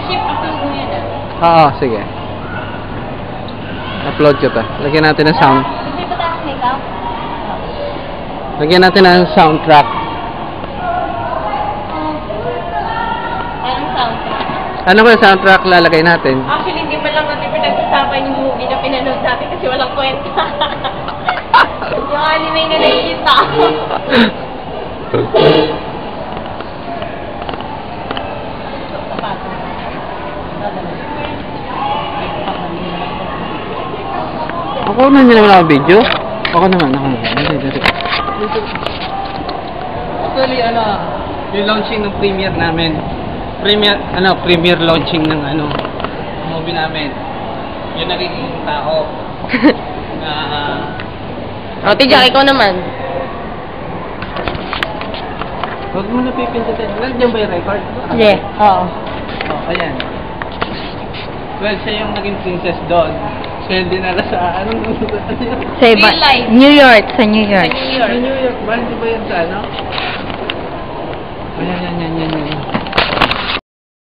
ship upload mo yan Oo, sige. Upload ko to. Lagyan natin ng sound. Hindi ba tayo makeup? Lagyan natin ng soundtrack. Anong soundtrack? Ano ba yung soundtrack lalagay natin? Actually, hindi pa lang natin pinag-usapan yung movie na pinanood natin kasi walang kwenta. Yung anime na nakikita ako. Ako na nyo naman ako video? Ako naman. Actually, yung launching ng premiere namin. Premiere launching ng movie namin. Yung nagiging tao. O, Tijak, ikaw naman. Huwag mo na pipindutin. Nandiyan ba yung record? Hindi. Oo. Oh, ayan. Well, siya yung naging princess doon. Siya yung dinala sa Sa iba. New York. Sa New York. Sa New York ba? Hindi ba yun sa Ayan.